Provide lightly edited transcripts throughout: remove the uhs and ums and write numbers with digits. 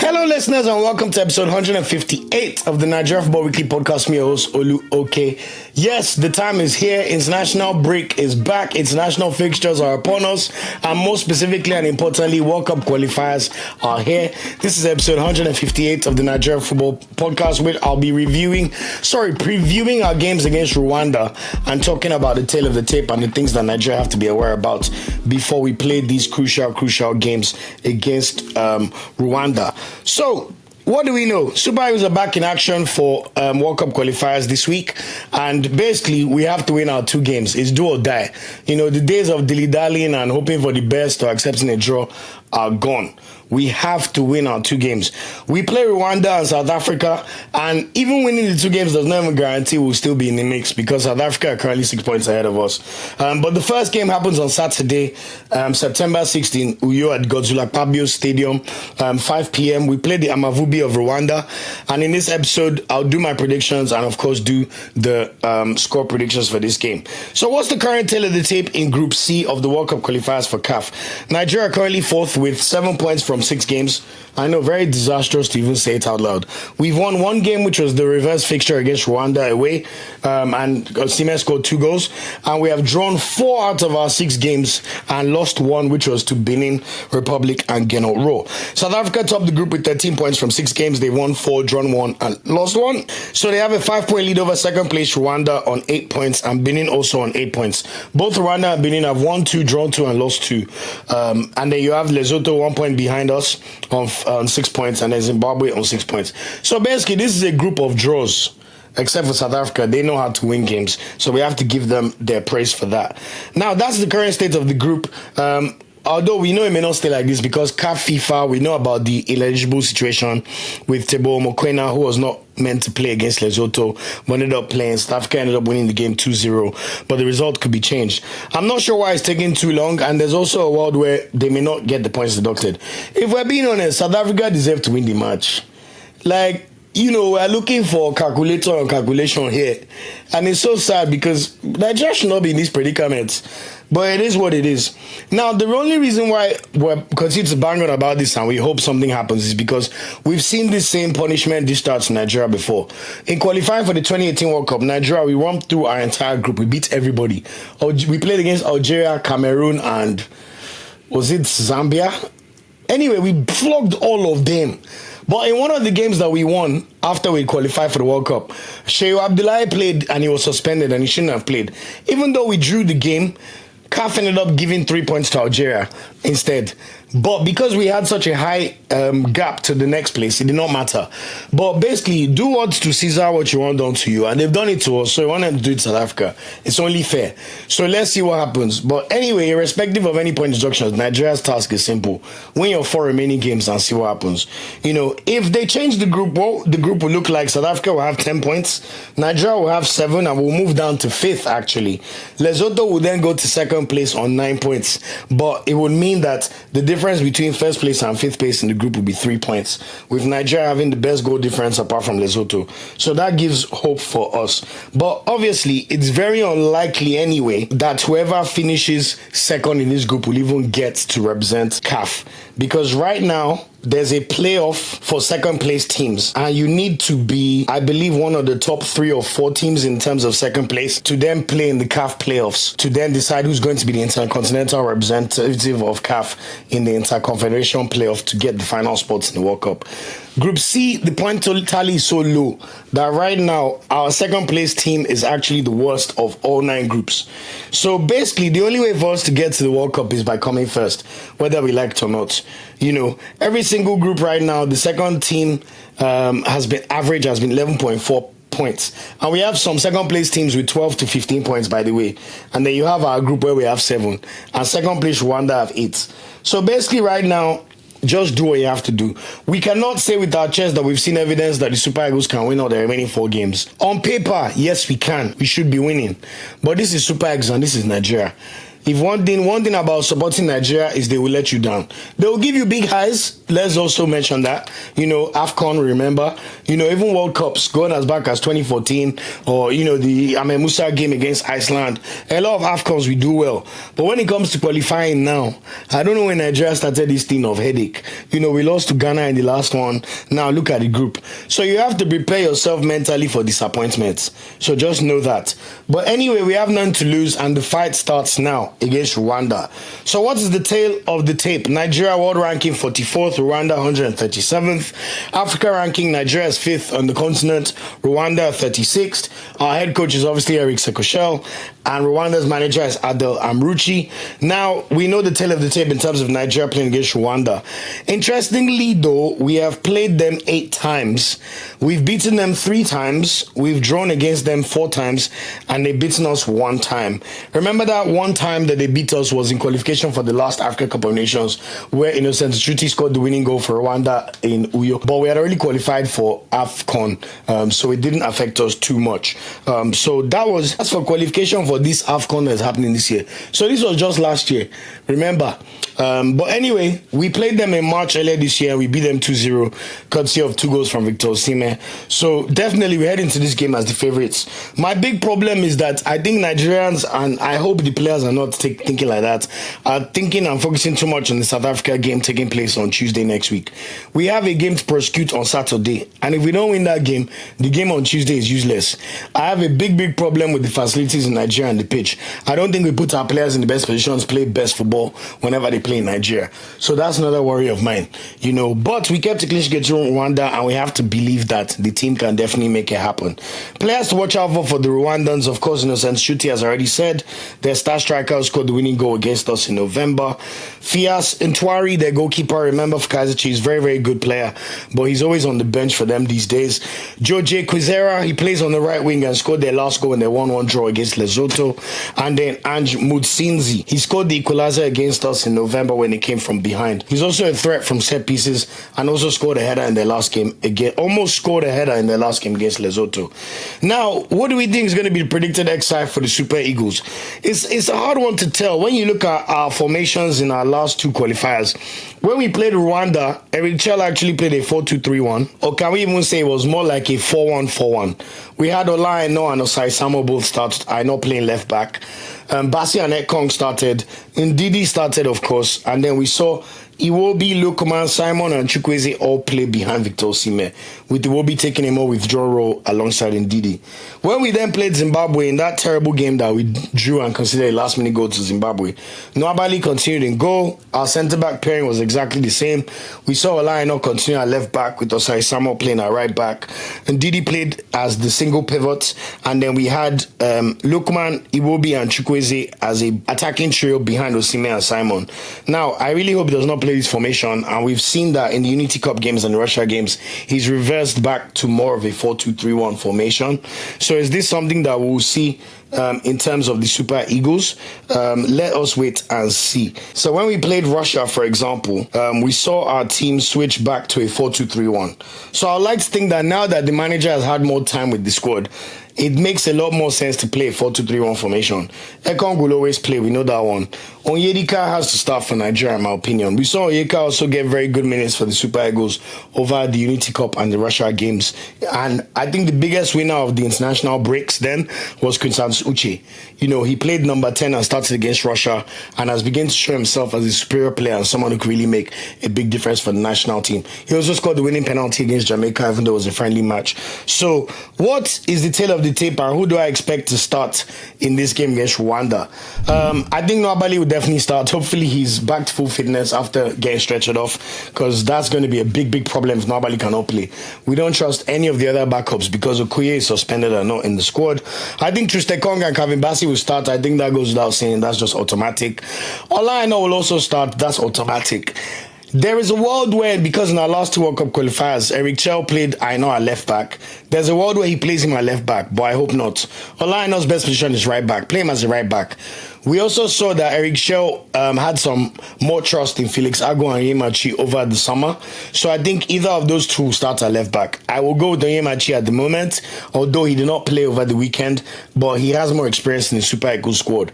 Hello, listeners, and welcome to episode 158 of the Nigeria Football Weekly podcast. Me, your host, Olu Oke. Yes, the time is here. International break is back. International fixtures are upon us, and more specifically and importantly, World Cup qualifiers are here. This is episode 158 of the Nigeria Football podcast, where I'll be previewing our games against Rwanda and talking about the tail of the tape and the things that Nigeria have to be aware about before we play these crucial games against Rwanda. So, what do we know? Super Eagles are back in action for World Cup qualifiers this week, and basically we have to win our two games. It's do or die. You know, the days of dilly-dallying and hoping for the best or accepting a draw are gone. We have to win our two games. We play Rwanda and South Africa, and even winning the two games does not even guarantee we'll still be in the mix because South Africa are currently 6 points ahead of us. But the first game happens on Saturday, September 16, Uyo at Godzilla Pabio Stadium, 5 p.m. We play the Amavubi of Rwanda, and in this episode, I'll do my predictions and, of course, do the score predictions for this game. So what's the current tail of the tape in Group C of the World Cup qualifiers for CAF? Nigeria are currently fourth with 7 points from 6 games. I know, very disastrous to even say it out loud. We've won one game, which was the reverse fixture against Rwanda away, and Osimhen scored 2 goals. And we have drawn 4 out of our 6 games and lost 1, which was to Benin Republic and Genot. South Africa topped the group with 13 points from 6 games. They won 4, drawn 1, and lost 1. So they have a 5-point lead over second place Rwanda on 8 points, and Benin also on 8 points. Both Rwanda and Benin have won 2, drawn 2, and lost 2. And then you have Lesotho 1 point behind us on 6 points, and then Zimbabwe on 6 points. So basically, this is a group of draws. Except for South Africa, they know how to win games, so we have to give them their praise for that. Now, that's the current state of the group. Although we know it may not stay like this because CAF FIFA, we know about the ineligible situation with Teboho Mokoena, who was not meant to play against Lesotho, but ended up playing. South Africa ended up winning the game 2-0, but the result could be changed. I'm not sure why it's taking too long, and there's also a world where they may not get the points deducted. If we're being honest, South Africa deserve to win the match. Like, you know, we're looking for calculator and calculation here, and it's so sad because Nigeria should not be in this predicament. But it is what it is. Now, the only reason why we're continuing to bang on about this and we hope something happens is because we've seen this same punishment dish out to Nigeria before. In qualifying for the 2018 World Cup, Nigeria, we won through our entire group. We beat everybody. We played against Algeria, Cameroon, and was it Zambia? Anyway, we flogged all of them. But in one of the games that we won after we qualified for the World Cup, Shehu Abdullahi played and he was suspended and he shouldn't have played. Even though we drew the game, CAF ended up giving 3 points to Algeria instead. But because we had such a high gap to the next place, it did not matter. But basically, do what to Caesar what you want done to you. And they've done it to us, so we want them to do it to South Africa. It's only fair. So let's see what happens. But anyway, irrespective of any point deductions, Nigeria's task is simple. Win your 4 remaining games and see what happens. You know, if they change the group, well, the group will look like South Africa will have 10 points, Nigeria will have 7, and we'll move down to 5th, actually. Lesotho will then go to 2nd place on 9 points. But it would mean that the difference between 1st place and 5th place in the group will be 3 points, with Nigeria having the best goal difference apart from Lesotho. So that gives hope for us. But obviously, it's very unlikely anyway that whoever finishes 2nd in this group will even get to represent CAF. Because right now, there's a playoff for 2nd place teams, and you need to be, I believe, one of the top 3 or 4 teams in terms of 2nd place to then play in the CAF playoffs, to then decide who's going to be the intercontinental representative of CAF in the interconfederation playoff to get the final spots in the World Cup. Group C, the point tally is so low that right now our 2nd place team is actually the worst of all 9 groups. So basically, the only way for us to get to the World Cup is by coming first, whether we like it or not. You know, every single group right now, the 2nd team has been 11.4 points. And we have some 2nd place teams with 12 to 15 points, by the way. And then you have our group where we have 7. And 2nd place Rwanda have 8. So basically right now, just do what you have to do. We cannot say with our chest that we've seen evidence that the Super Eagles can win all the remaining 4 games. On paper, yes, we can. We should be winning. But this is Super Eagles and this is Nigeria. If one thing about supporting Nigeria is they will let you down. They will give you big highs. Let's also mention that. AFCON, remember? Even World Cups, going as back as 2014, or, the Ahmed Musa game against Iceland. A lot of AFCONs we do well. But when it comes to qualifying now, I don't know when Nigeria started this thing of headache. We lost to Ghana in the last one. Now look at the group. So you have to prepare yourself mentally for disappointments. So just know that. But anyway, we have none to lose, and the fight starts now against Rwanda. So what is the tail of the tape? Nigeria world ranking 44th, Rwanda 137th. Africa ranking, Nigeria is 5th on the continent, Rwanda 36th. Our head coach is obviously Eric Sekoshel, and Rwanda's manager is Adel Amruchi. Now, we know the tail of the tape in terms of Nigeria playing against Rwanda. Interestingly, though, we have played them 8 times. We've beaten them 3 times. We've drawn against them 4 times, and they've beaten us 1 time. Remember that one time that they beat us was in qualification for the last Africa Cup of Nations, where Innocent Shuti scored the winning goal for Rwanda in Uyo. But we had already qualified for AFCON, so it didn't affect us too much. So that's for qualification for this AFCON that's happening this year. So this was just last year, remember? But anyway, we played them in March earlier this year. We beat them 2-0, courtesy of 2 goals from Victor Osimhen. So definitely we head into this game as the favorites. My big problem is that I think Nigerians, and I hope the players are not thinking like that, are thinking and focusing too much on the South Africa game taking place on Tuesday next week. We have a game to prosecute on Saturday, and if we don't win that game, the game on Tuesday is useless. I have a big problem with the facilities in Nigeria and the pitch. I don't think we put our players in the best positions to play best football whenever they play in Nigeria. So that's another worry of mine. But we kept a clean sheet against Rwanda, and we have to believe that the team can definitely make it happen. Players to watch out for the Rwandans, of course, Innocent Shuti has already said. Their star striker scored the winning goal against us in November. Fias Ntwari, their goalkeeper, remember for Kaizer Chiefs, very, very good player, but he's always on the bench for them these days. George Kwizera, he plays on the right wing and scored their last goal in their 1-1 draw against Lesotho. And then Ange Mutsinzi, he scored the equalizer against us in November when he came from behind. He's also a threat from set pieces and also scored a header in their last game again, almost scored a header in their last game against Lesotho. Now, what do we think is going to be the predicted XI for the Super Eagles? It's a hard one to tell. When you look at our formations in our last 2 qualifiers, when we played Rwanda, Eric Chell actually played a 4-2-3-1, or can we even say it was more like a 4-1-4-1? We had Ola Aina and Osai Samuel both started. Aina playing left back. Basi and Ekong started. Ndidi started, of course, and then we saw Iwobi, Lokoman, Simon, and Chukwueze all play behind Victor Osimhen, with Iwobi taking a more withdrawal role alongside Ndidi. When we then played Zimbabwe in that terrible game that we drew and considered a last-minute goal to Zimbabwe, Nwabali continued in goal. Our centre-back pairing was exactly the same. We saw Olaino continue at left-back with Osai Samuel playing at right-back. Ndidi played as the single pivot, and then we had Lokoman, Iwobi, and Chukwueze as a attacking trio behind Osimhen and Simon. Now, I really hope he does not play this formation, and we've seen that in the Unity Cup games and the Russia games, he's reversed back to more of a 4-2-3-1 formation. So is this something that we'll see in terms of the Super Eagles? Let us wait and see. So when we played Russia, for example, we saw our team switch back to a 4-2-3-1. So I'd like to think that now that the manager has had more time with the squad, it makes a lot more sense to play a 4-2-3-1 formation. Ekong will always play, we know that one. Onyedika has to start for Nigeria, in my opinion. We saw Onyedika also get very good minutes for the Super Eagles over the Unity Cup and the Russia games. And I think the biggest winner of the international breaks then was Quintus Uche. He played number 10 and started against Russia and has begun to show himself as a superior player and someone who could really make a big difference for the national team. He also scored the winning penalty against Jamaica, even though it was a friendly match. So what is the tail of the tape, and who do I expect to start in this game against Rwanda? I think Nwabali would definitely start. Hopefully he's back to full fitness after getting stretched off, because that's going to be a big problem if Nwabali cannot play. We don't trust any of the other backups because Okoye is suspended and not in the squad. I think Trustekong and Kevin Bassey will start. I think that goes without saying. That's just automatic. Ola Aina will also start. That's automatic. There is a world where, because in our last 2 World Cup qualifiers, Eric Chell played Aina at left back. There's a world where he plays him at left back, but I hope not. Ola Aina's best position is right back. Play him as a right back. We also saw that Eric Shell had some more trust in Felix Agu and Onyemachi over the summer. So I think either of those two will start at left back. I will go with Onyemachi at the moment, although he did not play over the weekend, but he has more experience in the Super Eagles squad.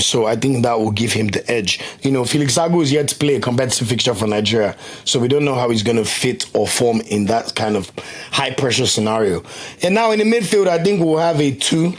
So I think that will give him the edge. Felix Agu is yet to play a competitive fixture for Nigeria, so we don't know how he's going to fit or form in that kind of high pressure scenario. And now in the midfield, I think we'll have a two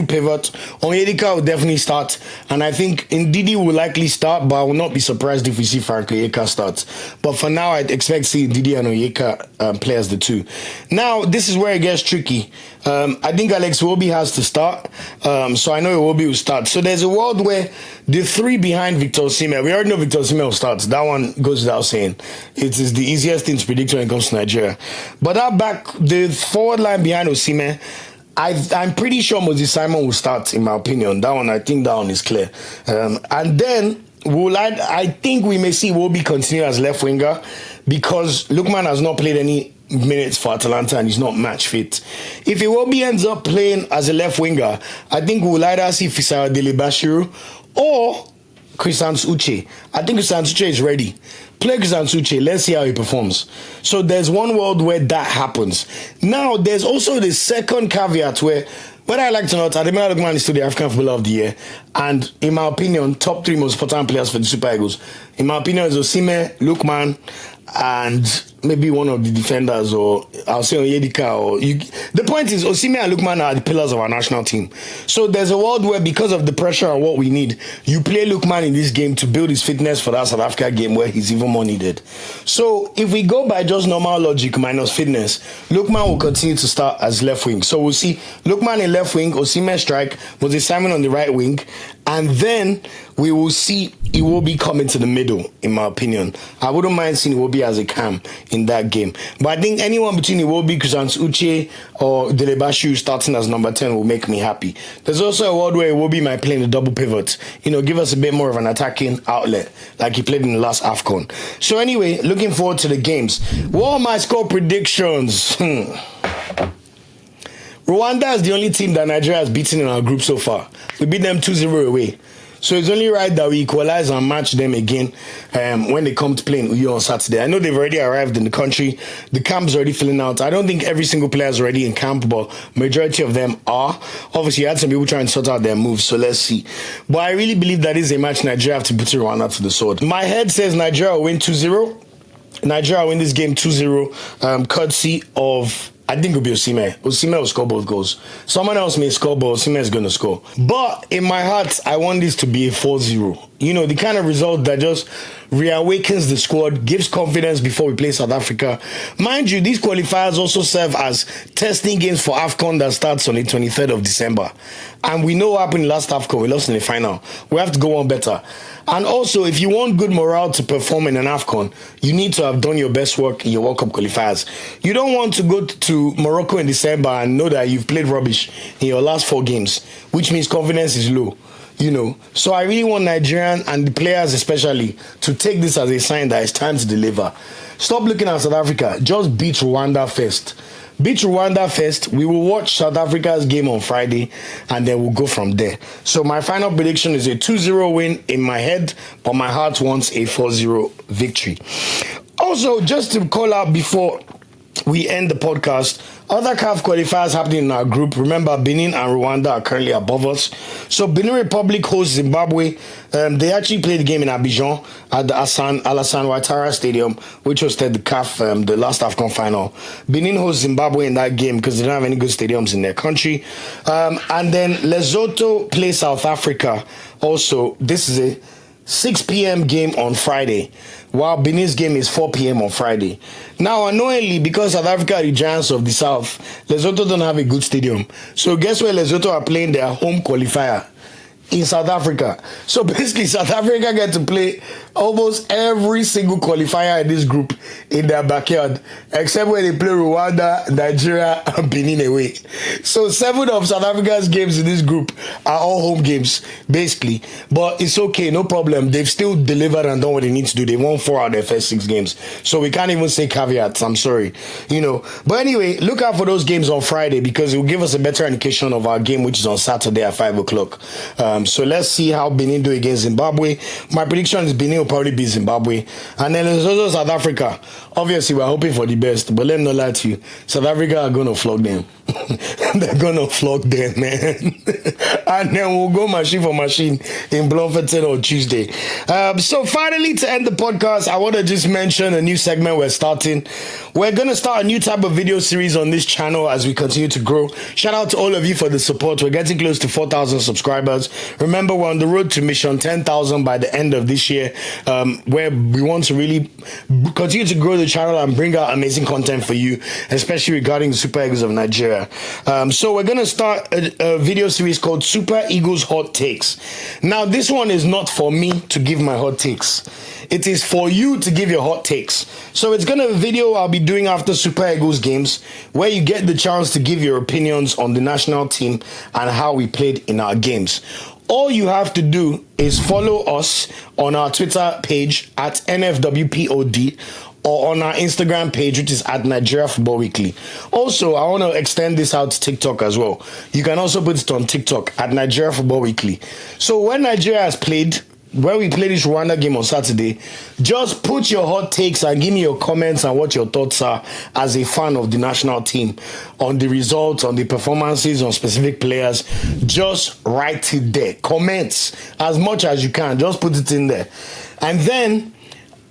pivot. Onyedika will definitely start, and I think Ndidi will likely start, but I will not be surprised if we see Frank Onyeka start. But for now, I'd expect to see Ndidi and Onyeka play as the two. Now, this is where it gets tricky. I think Alex Iwobi has to start, so I know Iwobi will start. So there's a world where the three behind Victor Osimhen, we already know Victor Osimhen will start. That one goes without saying. It is the easiest thing to predict when it comes to Nigeria. But the forward line behind Osimhen, I'm pretty sure Moses Simon will start, in my opinion. I think that one is clear. And then I think we may see Iwobi continue as left winger because Lookman has not played any minutes for Atalanta and he's not match fit. If Iwobi ends up playing as a left winger, I think we'll either see Fisayo Dele-Bashiru or Christian Uche. I think Christian Uche is ready. Play Christian Uche. Let's see how he performs. So there's one world where that happens. Now, there's also the second caveat where, whether I like to or not, Ademola Lookman is still the African Footballer of the Year. And in my opinion, top three most important players for the Super Eagles. In my opinion, is Osimhen, Lookman, and maybe one of the defenders, or I'll say Onyedika. The point is, Osimhen and Lookman are the pillars of our national team. So there's a world where, because of the pressure and what we need, you play Lookman in this game to build his fitness for that South Africa game where he's even more needed. So if we go by just normal logic minus fitness, Lookman will continue to start as left wing. So we'll see Lookman in left wing, Osimhen strike, Moses Simon on the right wing, and then we will see Iwobi come into the middle, in my opinion. I wouldn't mind seeing Iwobi as a cam in that game. But I think anyone between Iwobi, Christian Uche, or Dele-Bashiru starting as number 10 will make me happy. There's also a world where Iwobi might play in the double pivot. Give us a bit more of an attacking outlet, like he played in the last AFCON. So anyway, looking forward to the games. What are my score predictions? Rwanda is the only team that Nigeria has beaten in our group so far. We beat them 2-0 away. So it's only right that we equalize and match them again when they come to play in Uyo on Saturday. I know they've already arrived in the country. The camp's already filling out. I don't think every single player is already in camp, but majority of them are. Obviously, you had some people trying to sort out their moves, so let's see. But I really believe that is a match Nigeria have to put Rwanda to the sword. My head says Nigeria will win 2-0. Nigeria will win this game 2-0, courtesy of, I think it'll be Osimhen. Osimhen will score both goals. Someone else may score, but Osimhen is going to score. But in my heart, I want this to be a 4-0. The kind of result that just reawakens the squad, gives confidence before we play South Africa. Mind you, these qualifiers also serve as testing games for AFCON that starts on the 23rd of December. And we know what happened last AFCON. We lost in the final. We have to go on better. And also, if you want good morale to perform in an AFCON, you need to have done your best work in your World Cup qualifiers. You don't want to go to Morocco in December and know that you've played rubbish in your last 4 games, which means confidence is low. So I really want Nigerian and the players especially to take this as a sign that it's time to deliver. Stop looking at South Africa. Just beat Rwanda first. Beat Rwanda first. We will watch South Africa's game on Friday and then we'll go from there. So my final prediction is a 2-0 win in my head, but my heart wants a 4-0 victory. Also, just to call out before we end the podcast, other CAF qualifiers happening in our group. Remember, Benin and Rwanda are currently above us. So Benin Republic hosts Zimbabwe. They actually played the game in Abidjan at the Alassane Ouattara Stadium, which hosted the CAF, the last AFCON final. Benin hosts Zimbabwe in that game because they don't have any good stadiums in their country. And then Lesotho plays South Africa. Also, this is a 6 p.m. game on Friday, while Benin's game is 4 p.m. on Friday. Now, annoyingly, because South Africa are the giants of the South, Lesotho don't have a good stadium. So guess where Lesotho are playing their home qualifier? In South Africa. So basically, South Africa get to play almost every single qualifier in this group in their backyard, except when they play Rwanda, Nigeria, and Benin away. So 7 of South Africa's games in this group are all home games, basically. But it's okay, no problem. They've still delivered and done what they need to do. They won 4 out of their first 6 games. So we can't even say caveats, I'm sorry. But anyway, look out for those games on Friday because it will give us a better indication of our game, which is on Saturday at 5 o'clock. So let's see how Benin do against Zimbabwe. My prediction is Benin will probably beat Zimbabwe. And then there's also South Africa. Obviously, we're hoping for the best, but let me not lie to you. South Africa are going to flog them. They're going to flog them, man. And then we'll go machine for machine in Bloemfontein on Tuesday. So finally, to end the podcast, I want to just mention a new segment we're starting. We're going to start a new type of video series on this channel as we continue to grow. Shout out to all of you for the support. We're getting close to 4,000 subscribers. Remember, we're on the road to mission 10,000 by the end of this year, where we want to really continue to grow the channel and bring out amazing content for you, especially regarding the Super Eagles of Nigeria. So we're going to start a video series called Super Eagles Hot Takes. Now, this one is not for me to give my hot takes. It is for you to give your hot takes. So it's going to be a video I'll be doing after Super Eagles games where you get the chance to give your opinions on the national team and how we played in our games. All you have to do is follow us on our Twitter page at NFWPOD or on our Instagram page, which is at Nigeria Football Weekly. Also, I want to extend this out to TikTok as well. You can also put it on TikTok at Nigeria Football Weekly. So when Nigeria has played, when we play this Rwanda game on Saturday, just put your hot takes and give me your comments and what your thoughts are as a fan of the national team on the results, on the performances, on specific players. Just write it there. Comments as much as you can. Just put it in there. And then,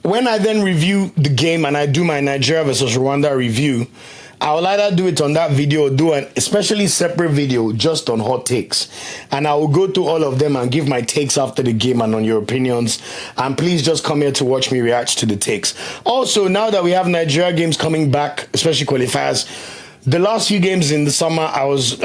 when I then review the game and I do my Nigeria versus Rwanda review, I will either do it on that video or do an especially separate video just on hot takes. And I will go through all of them and give my takes after the game and on your opinions. And please just come here to watch me react to the takes. Also, now that we have Nigeria games coming back, especially qualifiers, the last few games in the summer, I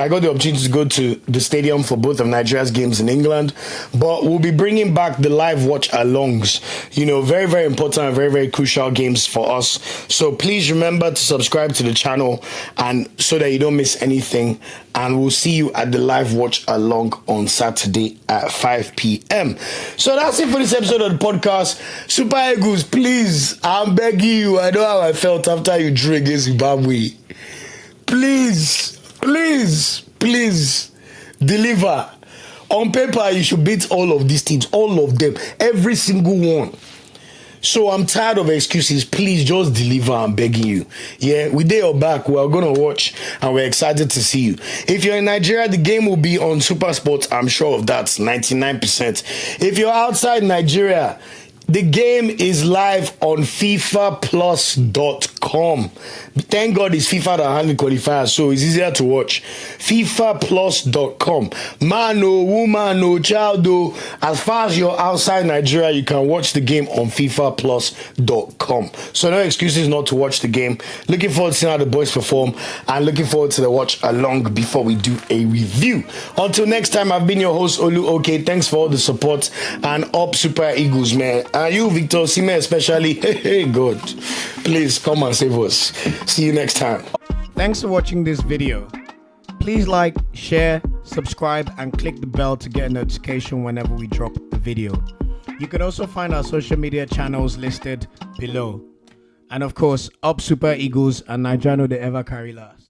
got the opportunity to go to the stadium for both of Nigeria's games in England. But we'll be bringing back the live watch alongs. You know, very, very important and very, very crucial games for us. So please remember to subscribe to the channel and so that you don't miss anything. And we'll see you at the live watch along on Saturday at 5 p.m. So that's it for this episode of the podcast. Super Eagles, please, I'm begging you. I know how I felt after you drew against Zimbabwe. Please, please, please deliver. On paper, you should beat all of these teams, all of them, every single one. So I'm tired of excuses. Please just deliver. I'm begging you. Yeah, we did your back. We're going to watch and we're excited to see you. If you're in Nigeria, the game will be on Super Sports. I'm sure of that, 99%. If you're outside Nigeria, the game is live on FIFAplus.com. Thank God it's FIFA that handles Qualifier, so it's easier to watch. FIFAplus.com. Man or woman or child, as far as you're outside Nigeria, you can watch the game on FIFAplus.com. So no excuses not to watch the game. Looking forward to seeing how the boys perform and looking forward to the watch along before we do a review. Until next time, I've been your host, Olu. Okay, thanks for all the support and up Super Eagles, man. And you, Victor Sime, especially. Hey, God, please come and save us. See you next time. Thanks for watching this video. Please like, share, subscribe, and click the bell to get a notification whenever we drop a video. You can also find our social media channels listed below. And of course, up Super Eagles and Nigeria know they ever carry last.